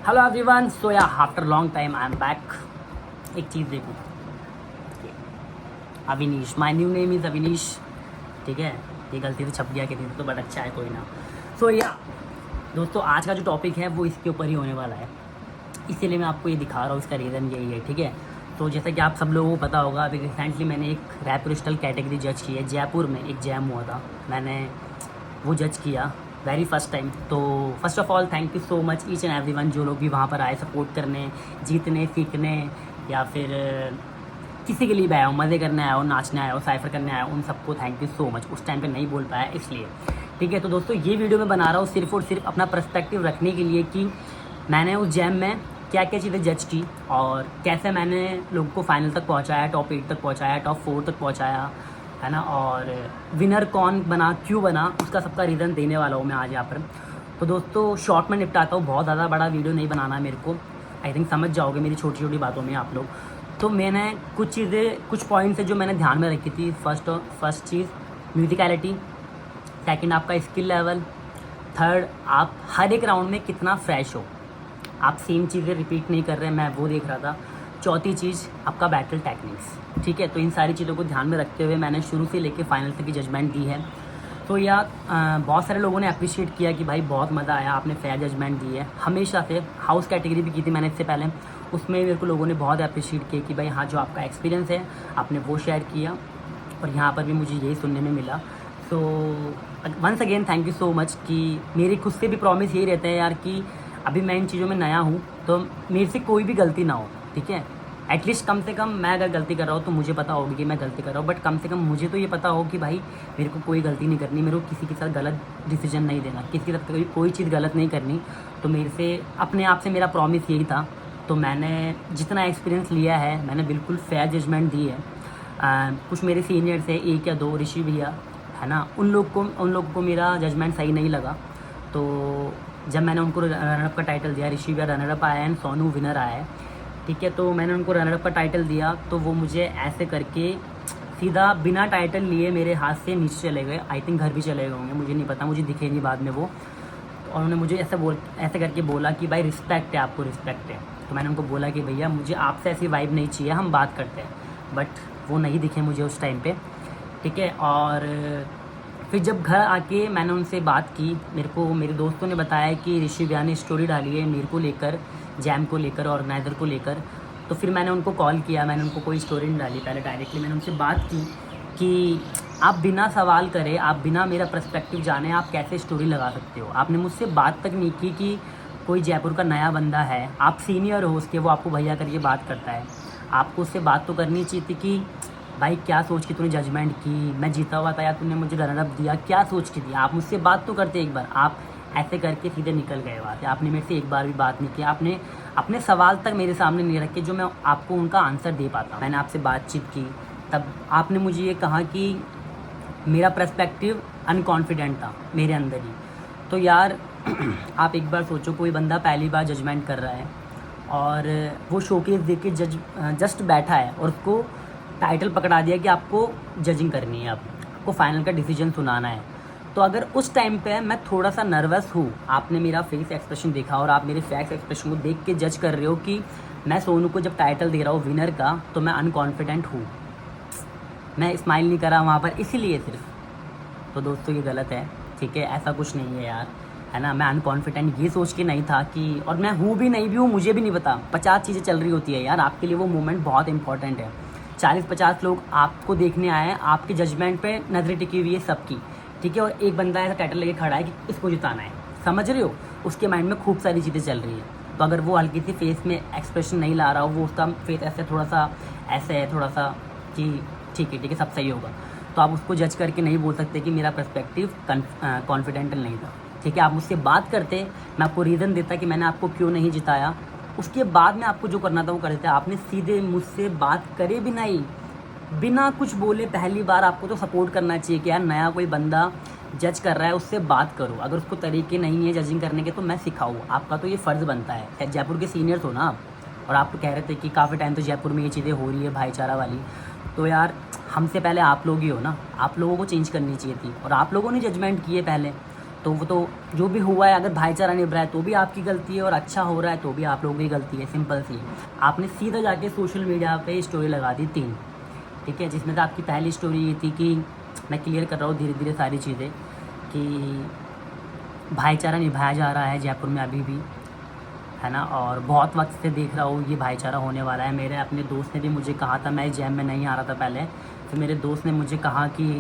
Hello everyone, सो या after long time I am back. एक चीज़ देखो, Avinish, my new name is Avinish. ठीक है, ये गलती से छप गया कि नहीं तो बट अच्छा है, कोई ना। सो या दोस्तों, आज का जो टॉपिक है वो इसके ऊपर ही होने वाला है, इसीलिए मैं आपको ये दिखा रहा हूँ। इसका रीज़न यही है, ठीक है। तो जैसा कि आप सब लोगों को पता होगा, अभी रिसेंटली मैंने एक रैप क्रिस्टल कैटेगरी जज की है। जयपुर में एक जैम हुआ था, मैंने वो जज किया वेरी फर्स्ट टाइम। तो first of all thank you so much each and everyone, जो लोग भी वहाँ पर आए सपोर्ट करने, जीतने, सीखने, या फिर किसी के लिए भी आया हो, मज़े करने आया हो, नाचने आया हो, साइफर करने आया हो, उन सबको थैंक यू सो मच। उस टाइम पे नहीं बोल पाया इसलिए, ठीक है। तो दोस्तों, ये वीडियो मैं बना रहा हूँ सिर्फ और सिर्फ अपना पर्सपेक्टिव रखने के लिए कि मैंने उस जैम में क्या क्या चीज़ें जज की और कैसे मैंने लोगों को फाइनल तक पहुँचाया, टॉप 8 तक पहुँचाया, टॉप 4 तक पहुँचाया, है ना। और विनर कौन बना, क्यों बना, उसका सबका रीज़न देने वाला हूँ मैं आज यहाँ पर। तो दोस्तों, शॉर्ट में निपटाता हूँ, बहुत ज़्यादा बड़ा वीडियो नहीं बनाना है मेरे को। आई थिंक समझ जाओगे मेरी छोटी छोटी बातों में आप लोग। तो मैंने कुछ चीज़ें, कुछ पॉइंट्स है जो मैंने ध्यान में रखी थी। फर्स्ट चीज़ म्यूज़िकलिटी, सेकंड आपका स्किल लेवल, थर्ड आप हर एक राउंड में कितना फ्रेश हो, आप सेम चीज़ें रिपीट नहीं कर रहे हैं, मैं वो देख रहा था। चौथी चीज़ आपका बैटल टेक्निक्स, ठीक है। तो इन सारी चीज़ों को ध्यान में रखते हुए मैंने शुरू से लेकर फाइनल तक की जजमेंट दी है। तो यार बहुत सारे लोगों ने अप्रिशिएट किया कि भाई बहुत मज़ा आया, आपने फेयर जजमेंट दी है। हमेशा से हाउस कैटेगरी भी की थी मैंने इससे पहले, उसमें मेरे को लोगों ने बहुत अप्रिशिएट किया कि भाई हाँ, जो आपका एक्सपीरियंस है आपने वो शेयर किया, और यहाँ पर भी मुझे यही सुनने में मिला। तो once again thank you so much. कि मेरी खुद से भी प्रॉमिस यही रहता है यार कि अभी मैं इन चीज़ों में नया हूँ, तो मेरे से कोई भी गलती ना हो, ठीक है। एटलीस्ट कम से कम मैं अगर गलती कर रहा हूँ तो मुझे पता होगी कि मैं गलती कर रहा हूँ, बट कम से कम मुझे तो ये पता हो कि भाई मेरे को कोई गलती नहीं करनी, मेरे को किसी के साथ गलत डिसीजन नहीं देना, किसी के साथ कोई चीज़ गलत नहीं करनी। तो मेरे से अपने आप से मेरा प्रॉमिस यही था। तो मैंने जितना एक्सपीरियंस लिया है मैंने बिल्कुल फेयर जजमेंट दी है। कुछ मेरे सीनियर्स है, एक या दो, ऋषि भैया, है ना, उन लोग को मेरा जजमेंट सही नहीं लगा। तो जब मैंने उनको रनरअप का टाइटल दिया, ऋषि भैया रनरअप आया एंड सोनू विनर आया है, ठीक है। तो मैंने उनको रनरअप का टाइटल दिया, तो वो मुझे ऐसे करके सीधा बिना टाइटल लिए मेरे हाथ से नीचे चले गए। आई थिंक घर भी चले गए होंगे, मुझे नहीं पता, मुझे दिखे नहीं बाद में वो। और उन्होंने मुझे ऐसे करके बोला कि भाई रिस्पेक्ट है, आपको रिस्पेक्ट है। तो मैंने उनको बोला कि भैया मुझे आपसे ऐसी वाइब नहीं चाहिए, हम बात करते हैं। बट वो नहीं दिखे मुझे उस टाइम पे, ठीक है। और फिर जब घर आके मैंने उनसे बात की, मेरे को मेरे दोस्तों ने बताया कि ऋषि भैया ने स्टोरी डाली है मीर को लेकर, जैम को लेकर, ऑर्गेनाइज़र को लेकर। तो फिर मैंने उनको कॉल किया, मैंने उनको कोई स्टोरी नहीं डाली, पहले डायरेक्टली मैंने उनसे बात की कि आप बिना सवाल करे, आप बिना मेरा पर्सपेक्टिव जाने आप कैसे स्टोरी लगा सकते हो। आपने मुझसे बात तक नहीं की कि कोई जयपुर का नया बंदा है, आप सीनियर हो उसके, वो आपको भैया करके बात करता है। आपको उससे बात तो करनी चाहिए थी कि भाई क्या सोच के तूने जजमेंट की, मैं जीता हुआ था या तूने मुझे रनरअप दिया, क्या सोच के दिया। आप मुझसे बात तो करते एक बार, आप ऐसे करके सीधे निकल गए वहाँ से। आपने मेरे से एक बार भी बात नहीं की, आपने अपने सवाल तक मेरे सामने नहीं रखे जो मैं आपको उनका आंसर दे पाता। मैंने आपसे बातचीत की, तब आपने मुझे ये कहा कि मेरा पर्सपेक्टिव अनकॉन्फिडेंट था मेरे अंदर ही। तो यार आप एक बार सोचो, कोई बंदा पहली बार जजमेंट कर रहा है और वो शोकेस दे के जस्ट बैठा है और उसको टाइटल पकड़ा दिया कि आपको जजिंग करनी है, आपको फाइनल का डिसीजन सुनाना है। तो अगर उस टाइम पे मैं थोड़ा सा नर्वस हूँ, आपने मेरा फेस एक्सप्रेशन देखा और आप मेरे फेस एक्सप्रेशन को देख के जज कर रहे हो कि मैं सोनू को जब टाइटल दे रहा हूँ विनर का तो मैं अनकॉन्फिडेंट हूँ, मैं स्माइल नहीं करा वहाँ पर इसीलिए सिर्फ। तो दोस्तों ये गलत है, ठीक है, ऐसा कुछ नहीं है यार, है ना। मैं अनकॉन्फिडेंट ये सोच के नहीं था कि, और मैं हूँ भी नहीं भी हूँ, मुझे भी नहीं पता। 50 चीज़ें चल रही होती है यार, आपके लिए वो मोमेंट बहुत इंपॉर्टेंट है। 40-50 लोग आपको देखने आए हैं, आपके जजमेंट पे नजरें टिकी हुई है सबकी, ठीक है। और एक बंदा ऐसा टाइटल लेके खड़ा है कि इसको जिताना है, समझ रहे हो, उसके माइंड में खूब सारी चीज़ें चल रही है। तो अगर वो हल्की सी फेस में एक्सप्रेशन नहीं ला रहा हो, वो उसका फेस ऐसे थोड़ा सा ऐसे है, थोड़ा सा कि ठीक है सब सही होगा, तो आप उसको जज करके नहीं बोल सकते कि मेरा पर्सपेक्टिव कॉन्फिडेंटल नहीं था, ठीक है। आप मुझसे बात करते, मैं आपको रीज़न देता कि मैंने आपको क्यों नहीं जिताया, उसके बाद में आपको जो करना था वो कर देते। आपने सीधे मुझसे बात करे भी नहीं, बिना कुछ बोले पहली बार आपको तो सपोर्ट करना चाहिए कि यार नया कोई बंदा जज कर रहा है, उससे बात करो। अगर उसको तरीके नहीं है जजिंग करने के तो मैं सिखाऊँ, आपका तो ये फ़र्ज़ बनता है। जयपुर के सीनियर्स हो ना आप, और आप तो कह रहे थे कि काफ़ी टाइम तो जयपुर में ये चीज़ें हो रही है भाईचारा वाली, तो यार हमसे पहले आप लोग ही हो ना, आप लोगों को चेंज करनी चाहिए थी और आप लोगों ने जजमेंट किए पहले। तो वो तो जो भी हुआ है, अगर भाईचारा निभ रहा है तो भी आपकी गलती है, और अच्छा हो रहा है तो भी आप लोगों की गलती है। सिंपल सी। आपने सीधा जाके सोशल मीडिया पे स्टोरी लगा दी 3, ठीक है, जिसमें से आपकी पहली स्टोरी ये थी कि मैं क्लियर कर रहा हूँ धीरे धीरे सारी चीज़ें, कि भाईचारा निभाया जा रहा है जयपुर में अभी भी, है ना, और बहुत वक्त से देख रहा हूँ ये भाईचारा होने वाला है। मेरे अपने दोस्त ने भी मुझे कहा था, मैं जैम में नहीं आ रहा था पहले, फिर मेरे दोस्त ने मुझे कहा कि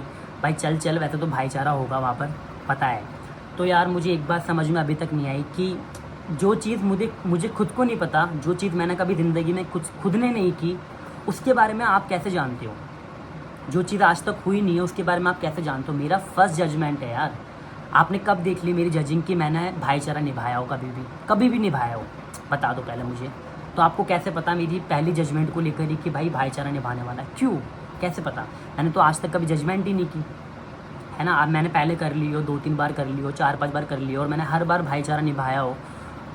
भाई चल चल, वैसे तो भाईचारा होगा वहाँ पर, पता है। तो यार मुझे एक बात समझ में अभी तक नहीं आई कि जो चीज़ मुझे खुद को नहीं पता, जो चीज़ मैंने कभी ज़िंदगी में खुद ने नहीं की, उसके बारे में आप कैसे जानते हो? जो चीज़ आज तक हुई नहीं है उसके बारे में आप कैसे जानते हो? मेरा फर्स्ट जजमेंट है यार। आपने कब देख ली मेरी जजिंग कि मैंने भाईचारा निभाया हो? कभी भी निभाया हो? बता दो पहले मुझे। तो आपको कैसे पता मेरी पहली जजमेंट को लेकर ही कि भाई भाईचारा निभाने वाला है? क्यों, कैसे पता? मैंने तो आज तक कभी जजमेंट ही नहीं की, है ना। अब मैंने पहले कर ली हो, 2-3 बार कर ली हो, 4-5 बार कर ली हो, और मैंने हर बार भाईचारा निभाया हो,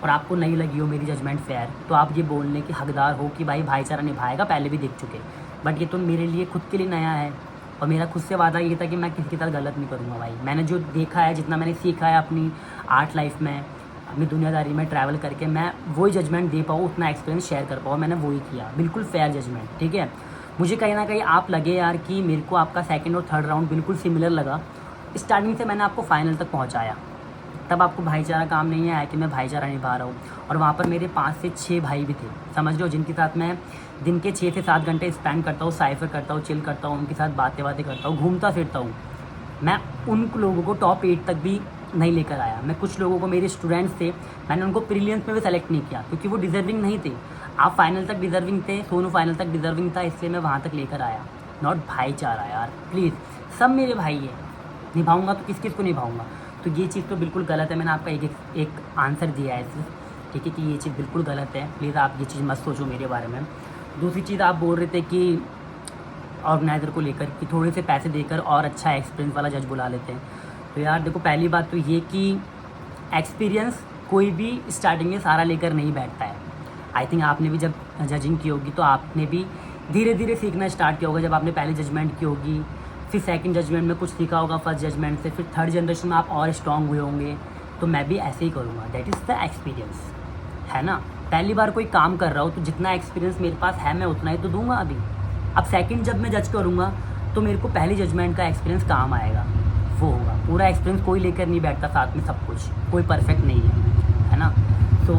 और आपको नहीं लगी हो मेरी जजमेंट फेयर, तो आप ये बोलने के हकदार हो कि भाई भाईचारा निभाएगा, पहले भी देख चुके। बट ये तो मेरे लिए खुद के लिए नया है, और मेरा खुद से वादा ये था कि मैं किसी के साथ गलत नहीं करूँगा भाई। मैंने जो देखा है, जितना मैंने सीखा है अपनी आर्ट लाइफ में, अपनी दुनियादारी में ट्रैवल करके, मैं वही जजमेंट दे पाऊँ, उतना एक्सपीरियंस शेयर कर पाऊँ, मैंने वही किया, बिल्कुल फेयर जजमेंट, ठीक है। मुझे कहीं ना कहीं आप लगे यार कि मेरे को आपका सेकंड और थर्ड राउंड बिल्कुल सिमिलर लगा। स्टार्टिंग से मैंने आपको फाइनल तक पहुंचाया, तब आपको भाईचारा काम नहीं आया कि मैं भाईचारा निभा रहा हूँ। और वहाँ पर मेरे 5 से 6 भाई भी थे, समझ लो, जिनके साथ मैं दिन के 6 से 7 घंटे स्पेंड करता हूँ, साइफर करता हूँ, चिल करता हूँ, उनके साथ बातें करता हूँ, घूमता फिरता हूँ। मैं उन लोगों को टॉप 8 तक भी नहीं लेकर आया। मैं कुछ लोगों को, मेरे स्टूडेंट्स थे, मैंने उनको प्रीलियम्स में भी सेलेक्ट नहीं किया क्योंकि वो डिजर्विंग नहीं थे। आप फाइनल तक डिजर्विंग थे, सोनू फाइनल तक डिजर्विंग था, इसलिए मैं वहाँ तक लेकर आया। नॉट भाईचारा यार, प्लीज़। सब मेरे भाई हैं, निभाऊंगा तो किस किस को निभाऊंगा? तो ये चीज़ तो बिल्कुल गलत है। मैंने आपका एक आंसर दिया है सिर्फ, ठीक है, कि ये चीज़ बिल्कुल गलत है। प्लीज़ आप ये चीज़ मत सोचो मेरे बारे में। दूसरी चीज़, आप बोल रहे थे कि ऑर्गेनाइज़र को लेकर कि थोड़े से पैसे देकर और अच्छा एक्सपीरियंस वाला जज बुला लेते हैं। तो यार देखो, पहली बात तो ये कि एक्सपीरियंस कोई भी स्टार्टिंग में सारा लेकर नहीं बैठता है। आई थिंक आपने भी जब जजिंग की होगी तो आपने भी धीरे धीरे सीखना स्टार्ट किया होगा। जब आपने पहले जजमेंट की होगी, फिर सेकंड जजमेंट में कुछ सीखा होगा फर्स्ट जजमेंट से, फिर थर्ड जनरेशन में आप और स्ट्रॉन्ग हुए होंगे। तो मैं भी ऐसे ही करूँगा, दैट इज़ द एक्सपीरियंस, है ना। पहली बार कोई काम कर रहा हूँ तो जितना एक्सपीरियंस मेरे पास है मैं उतना ही तो दूंगा अभी। अब सेकंड जब मैं जज करूँगा तो मेरे को पहली जजमेंट का एक्सपीरियंस काम आएगा, वो होगा। पूरा एक्सपीरियंस कोई लेकर नहीं बैठता साथ में सब कुछ, कोई परफेक्ट नहीं है ना। तो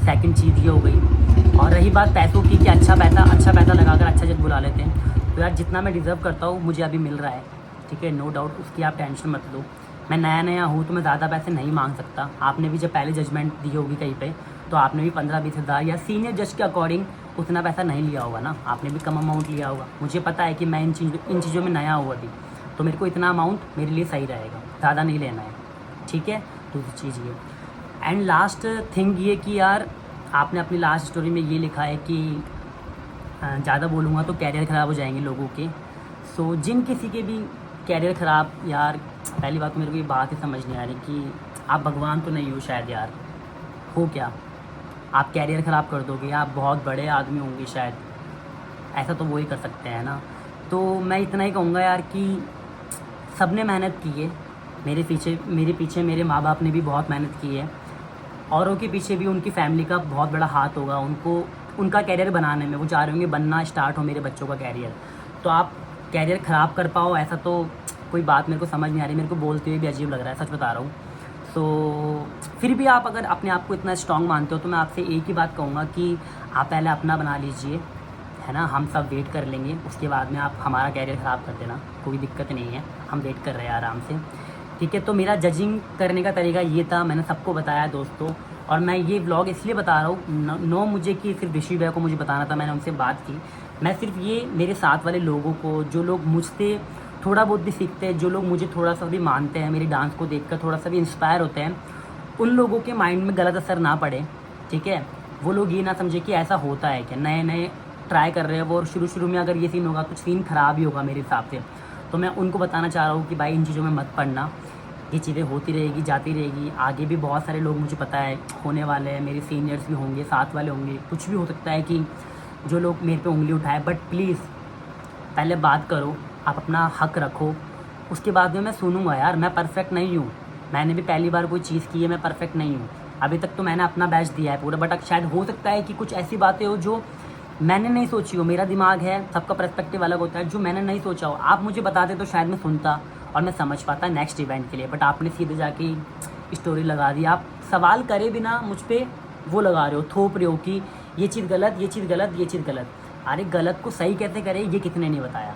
सेकंड चीज़ ये हो गई। और रही बात पैसों की कि अच्छा पैसा लगाकर अच्छा जज बुला लेते हैं, तो यार जितना मैं डिज़र्व करता हूँ मुझे अभी मिल रहा है, ठीक है, नो डाउट, उसकी आप टेंशन मत लो। मैं नया हूँ तो मैं ज़्यादा पैसे नहीं मांग सकता। आपने भी जब पहले जजमेंट दी होगी कहीं पे, तो आपने भी 15-20 हज़ार या सीनियर जज के अकॉर्डिंग उतना पैसा नहीं लिया होगा ना, आपने भी कम अमाउंट लिया होगा। मुझे पता है कि मैं इन चीज़ों में नया हूँ अभी, तो मेरे को इतना अमाउंट मेरे लिए सही रहेगा, ज़्यादा नहीं लेना है, ठीक है। दूसरी चीज़ ये, एंड लास्ट थिंग ये कि यार आपने अपनी लास्ट स्टोरी में ये लिखा है कि ज़्यादा बोलूँगा तो कैरियर ख़राब हो जाएंगे लोगों के। सो जिन किसी के भी कैरियर ख़राब, यार पहली बात तो मेरे को ये बात ही समझ नहीं आ रही कि आप भगवान तो नहीं हो शायद यार, हो क्या आप कैरियर ख़राब कर दोगे? आप बहुत बड़े आदमी होंगे शायद, ऐसा तो वो ही कर सकते हैं ना। तो मैं इतना ही कहूँगा यार कि सब ने मेहनत की है, मेरे पीछे मेरे माँ बाप ने भी बहुत मेहनत की है, औरों के पीछे भी उनकी फैमिली का बहुत बड़ा हाथ होगा उनको, उनका कैरियर बनाने में। वो चाह रहे होंगे बनना स्टार्ट हो मेरे बच्चों का कैरियर, तो आप कैरियर ख़राब कर पाओ ऐसा तो कोई बात मेरे को समझ नहीं आ रही। मेरे को बोलते हुए भी अजीब लग रहा है, सच बता रहा हूँ। सो फिर भी आप अगर अपने आप को इतना स्ट्रॉन्ग मानते हो तो मैं आपसे एक ही बात कहूँगा कि आप पहले अपना बना लीजिए, है ना। हम सब वेट कर लेंगे, उसके बाद में आप हमारा कैरियर ख़राब कर देना, कोई दिक्कत नहीं है, हम वेट कर रहे हैं आराम से, ठीक है। तो मेरा जजिंग करने का तरीका ये था, मैंने सबको बताया दोस्तों। और मैं ये व्लॉग इसलिए बता रहा हूँ, नो मुझे कि सिर्फ ऋषि भैया को मुझे बताना था, मैंने उनसे बात की। मैं सिर्फ ये मेरे साथ वाले लोगों को, जो लोग मुझसे थोड़ा बहुत भी सीखते हैं, जो लोग मुझे थोड़ा सा भी मानते हैं, मेरे डांस को देखकर थोड़ा सा भी इंस्पायर होते हैं, उन लोगों के माइंड में गलत असर ना पड़े, ठीक है। वो लोग ये ना समझे कि ऐसा होता है कि नए ट्राई कर रहे हैं वो, और शुरू में अगर ये सीन होगा कुछ सीन ख़राब ही होगा मेरे हिसाब से। तो मैं उनको बताना चाह रहा हूँ कि भाई इन चीज़ों में मत पड़ना, ये चीज़ें होती रहेगी, जाती रहेगी। आगे भी बहुत सारे लोग मुझे पता है होने वाले हैं, मेरे सीनियर्स भी होंगे, साथ वाले होंगे, कुछ भी हो सकता है कि जो लोग मेरे पे उंगली उठाए। बट प्लीज़ पहले बात करो, आप अपना हक रखो, उसके बाद में मैं सुनूंगा यार। मैं परफेक्ट नहीं हूँ, मैंने भी पहली बार कोई चीज़ की है, मैं परफेक्ट नहीं हूँ। अभी तक तो मैंने अपना बेस्ट दिया है पूरा, बट शायद हो सकता है कि कुछ ऐसी बातें हो जो मैंने नहीं सोची हो। मेरा दिमाग है, सबका पर्सपेक्टिव अलग होता है, जो मैंने नहीं सोचा हो आप मुझे बताते तो शायद मैं सुनता और मैं समझ पाता नेक्स्ट इवेंट के लिए। बट आपने सीधे जाके स्टोरी लगा दी, आप सवाल करे बिना मुझ पर वो लगा रहे हो, थोप रहे हो कि ये चीज़ गलत, ये चीज़ गलत, ये चीज़ गलत। अरे गलत को सही कैसे करे ये कितने नहीं बताया,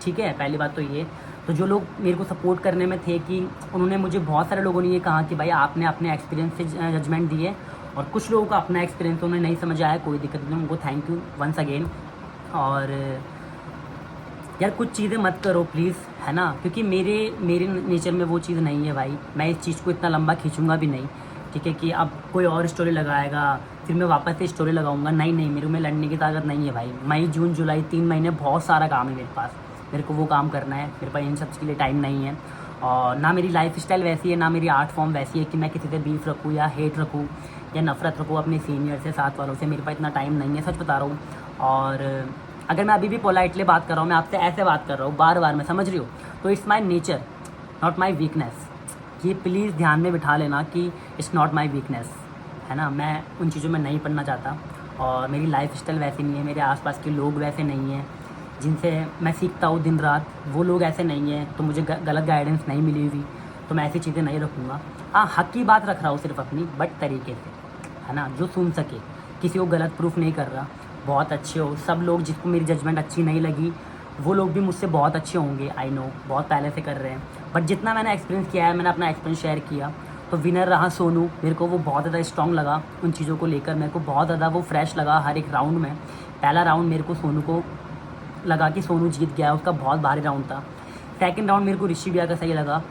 ठीक है। पहली बात तो ये, तो जो लोग मेरे को सपोर्ट करने में थे कि उन्होंने मुझे, बहुत सारे लोगों ने ये कहा कि भाई आपने अपने एक्सपीरियंस से जजमेंट दी है, और कुछ लोगों का अपना एक्सपीरियंस उन्हें नहीं समझ आया, कोई दिक्कत नहीं, उनको थैंक यू वंस अगेन। और यार कुछ चीज़ें मत करो प्लीज़, है ना, क्योंकि मेरे नेचर में वो चीज़ नहीं है भाई। मैं इस चीज़ को इतना लंबा खींचूंगा भी नहीं, ठीक है, कि अब कोई और स्टोरी लगाएगा फिर मैं वापस से स्टोरी लगाऊंगा। नहीं नहीं, मेरे में लड़ने की ताकत नहीं है भाई। मई जून जुलाई 3 महीने बहुत सारा काम है मेरे पास, मेरे को वो काम करना है, मेरे पास इन सब के लिए टाइम नहीं है। और ना मेरी लाइफ स्टाइल वैसी है, ना मेरी आर्ट फॉर्म वैसी है कि मैं किसी से बीफ रखूँ या हेट रखूँ या नफ़रत रखूँ अपने सीनियर से, साथ वालों से। मेरे पास इतना टाइम नहीं है, सच बता रहा हूँ। और अगर मैं अभी भी पोलाइटली बात कर रहा हूँ, मैं आपसे ऐसे बात कर रहा हूँ बार बार, मैं समझ रही हूँ, तो it's my nature not my weakness. ये प्लीज़ ध्यान में बिठा लेना कि इट्स नॉट माई वीकनेस, है ना। मैं उन चीज़ों में नहीं पढ़ना चाहता, और मेरी लाइफ स्टाइल वैसी नहीं है, मेरे आसपास के लोग वैसे नहीं हैं जिनसे मैं सीखता हूँ दिन रात, वो लोग ऐसे नहीं हैं, तो मुझे गलत गाइडेंस नहीं मिली हुई, तो मैं ऐसी चीज़ें नहीं रखूँगा। हाँ, हक की बात रख रहा हूँ सिर्फ अपनी, बट तरीके से, है ना, जो सुन सके, किसी को गलत प्रूफ नहीं कर रहा। बहुत अच्छे हो सब लोग, जिसको मेरी जजमेंट अच्छी नहीं लगी वो लोग भी मुझसे बहुत अच्छे होंगे, आई नो, बहुत पहले से कर रहे हैं। बट जितना मैंने एक्सपीरियंस किया है, मैंने अपना एक्सपीरियंस शेयर किया। तो विनर रहा सोनू, मेरे को वो बहुत ज़्यादा स्ट्रॉन्ग लगा उन चीज़ों को लेकर, मेरे को बहुत ज़्यादा वो फ्रेश लगा हर एक राउंड में। पहला राउंड मेरे को सोनू को लगा कि सोनू जीत गया, उसका बहुत भारी राउंड था। सेकंड राउंड मेरे को ऋषि भैया का सही लगा।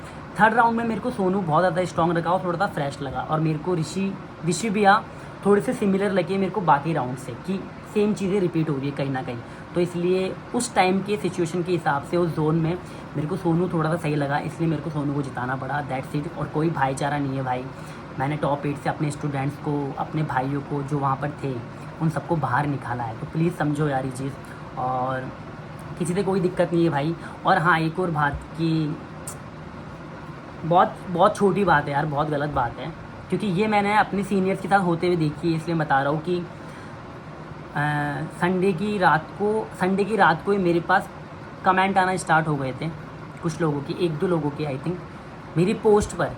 थर्ड राउंड में मेरे को सोनू बहुत ज़्यादा स्ट्रॉन्ग लगा और थोड़ा सा फ्रेश लगा, और मेरे को ऋषि भैया थोड़े से सिमिलर लगे मेरे को बाकी राउंड से, कि सेम चीज़ें रिपीट हो रही है कहीं ना कहीं। तो इसलिए उस टाइम के सिचुएशन के हिसाब से उस जोन में मेरे को सोनू थोड़ा सा सही लगा, इसलिए मेरे को सोनू को जिताना पड़ा, दैट्स इट। और कोई भाईचारा नहीं है भाई। मैंने टॉप 8 से अपने स्टूडेंट्स को, अपने भाइयों को जो वहाँ पर थे, उन सबको बाहर निकाला है। तो प्लीज़ समझो यार ये चीज़, और किसी से कोई दिक्कत नहीं है भाई। और हाँ, एक और बात कि बहुत बहुत छोटी बात है यार, बहुत गलत बात है, क्योंकि ये मैंने अपने सीनियर्स के साथ होते हुए देखी है, इसलिए बता रहा हूँ कि संडे की रात को ही मेरे पास कमेंट आना स्टार्ट हो गए थे कुछ लोगों की, 1-2 लोगों के आई थिंक, मेरी पोस्ट पर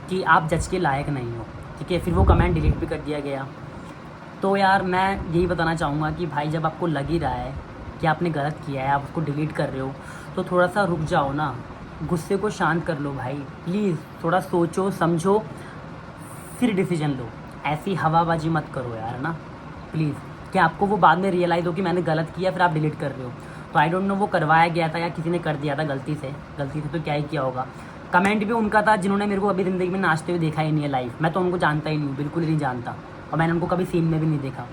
कि आप जज के लायक नहीं हो, ठीक है। फिर वो कमेंट डिलीट भी कर दिया गया। तो यार मैं यही बताना चाहूँगा कि भाई जब आपको लग ही रहा है कि आपने गलत किया है, आप उसको डिलीट कर रहे हो, तो थोड़ा सा रुक जाओ ना, गुस्से को शांत कर लो भाई, प्लीज़ थोड़ा सोचो समझो फिर डिसीजन लो। ऐसी हवाबाजी मत करो यार ना, प्लीज़, कि आपको वो बाद में रियलाइज़ हो कि मैंने गलत किया, फिर आप डिलीट कर रहे हो। तो आई डोंट नो वो करवाया गया था या किसी ने कर दिया था गलती से तो क्या ही किया होगा। कमेंट भी उनका था जिन्होंने मेरे को अभी ज़िंदगी में नाचते हुए देखा ही नहीं है लाइव, मैं तो उनको जानता ही नहीं, बिल्कुल ही नहीं जानता, और मैंने उनको कभी सीन में भी नहीं देखा।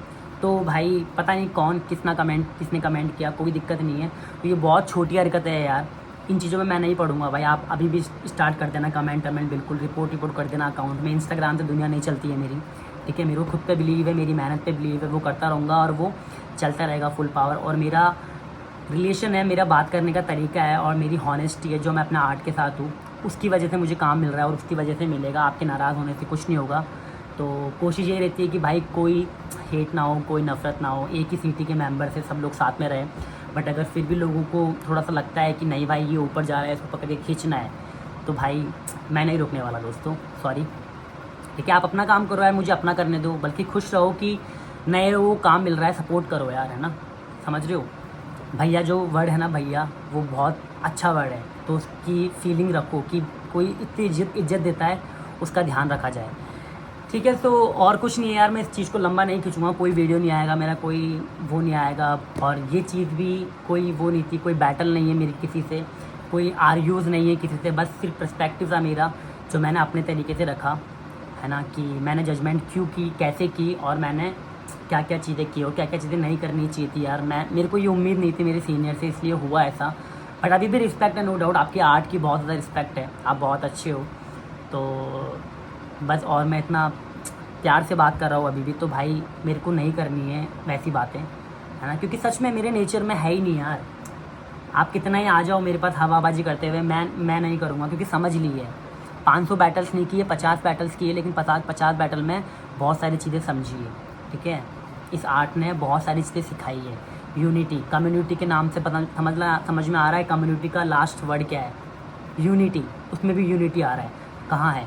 तो भाई पता नहीं किसने कमेंट किया, कोई दिक्कत नहीं है। तो ये बहुत छोटी हरकत है यार, इन चीज़ों में मैं नहीं पढ़ूंगा भाई। आप अभी भी स्टार्ट कर देना कमेंट बिल्कुल, रिपोर्ट कर देना अकाउंट में। इंस्टाग्राम से दुनिया नहीं चलती है मेरी, ठीक है। मेरे को खुद पे बिलीव है, मेरी मेहनत पे बिलीव है, वो करता रहूँगा और वो चलता रहेगा फुल पावर। और मेरा रिलेशन है, मेरा बात करने का तरीका है और मेरी हॉनेस्टी है जो मैं अपने आर्ट के साथ हूँ, उसकी वजह से मुझे काम मिल रहा है और उसकी वजह से मिलेगा। आपके नाराज़ होने से कुछ नहीं होगा। तो कोशिश ये रहती है कि भाई कोई हेट ना हो, कोई नफ़रत ना हो, एक ही सिटी के मेंबर से सब लोग साथ में रहें। बट अगर फिर भी लोगों को थोड़ा सा लगता है कि नहीं भाई ये ऊपर जा रहा है, इसको पकड़ के खींचना है, तो भाई मैं नहीं रुकने वाला दोस्तों, सॉरी, ठीक है। आप अपना काम करो यार, मुझे अपना करने दो, बल्कि खुश रहो कि नए वो काम मिल रहा है, सपोर्ट करो यार, है ना, समझ रहे हो। भैया जो वर्ड है ना भैया, वो बहुत अच्छा वर्ड है, तो उसकी फीलिंग रखो कि कोई इतनी इज्जत देता है, उसका ध्यान रखा जाए, ठीक है। तो और कुछ नहीं है यार, मैं इस चीज़ को लंबा नहीं खींचूँगा, कोई वीडियो नहीं आएगा मेरा, कोई वो नहीं आएगा। और ये चीज़ भी कोई वो नहीं थी, कोई बैटल नहीं है मेरी किसी से, कोई आर्ग्यूज़ नहीं है किसी से, बस सिर्फ पर्सपेक्टिव था मेरा जो मैंने अपने तरीके से रखा, है ना, कि मैंने जजमेंट क्यों की, कैसे की, और मैंने क्या क्या चीज़ें की और क्या क्या चीज़ें नहीं करनी चाहिए थी यार। मेरे को ये उम्मीद नहीं थी मेरे सीनियर से, इसलिए हुआ ऐसा। बट अभी भी रिस्पेक्ट है, नो डाउट, आपकी आर्ट की बहुत ज़्यादा रिस्पेक्ट है, आप बहुत अच्छे हो। तो बस, और मैं इतना प्यार से बात कर रहा हूँ अभी भी, तो भाई मेरे को नहीं करनी है वैसी बातें, है ना, क्योंकि सच में मेरे नेचर में है ही नहीं यार। आप कितना ही आ जाओ मेरे पास हवाबाजी करते हुए, मैं नहीं करूँगा, क्योंकि समझ ली है 500 बैटल्स नहीं किए, 50 बैटल्स किए, लेकिन 50 बैटल में बहुत सारी चीज़ें समझी है, ठीक है। इस आर्ट ने बहुत सारी चीज़ें सिखाई है। यूनिटी, कम्युनिटी के नाम से पता समझ में आ रहा है कम्युनिटी का लास्ट वर्ड क्या है, यूनिटी, उसमें भी यूनिटी आ रहा है, कहाँ है।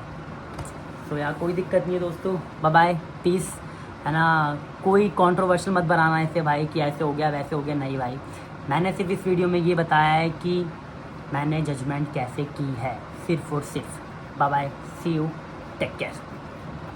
तो यार कोई दिक्कत नहीं है दोस्तों, बाय बाय, पीस, है ना। कोई कंट्रोवर्शियल मत बनाना ऐसे भाई कि ऐसे हो गया वैसे हो गया, नहीं भाई। मैंने सिर्फ इस वीडियो में ये बताया है कि मैंने जजमेंट कैसे की है, सिर्फ और सिर्फ। Bye bye, see you, take care.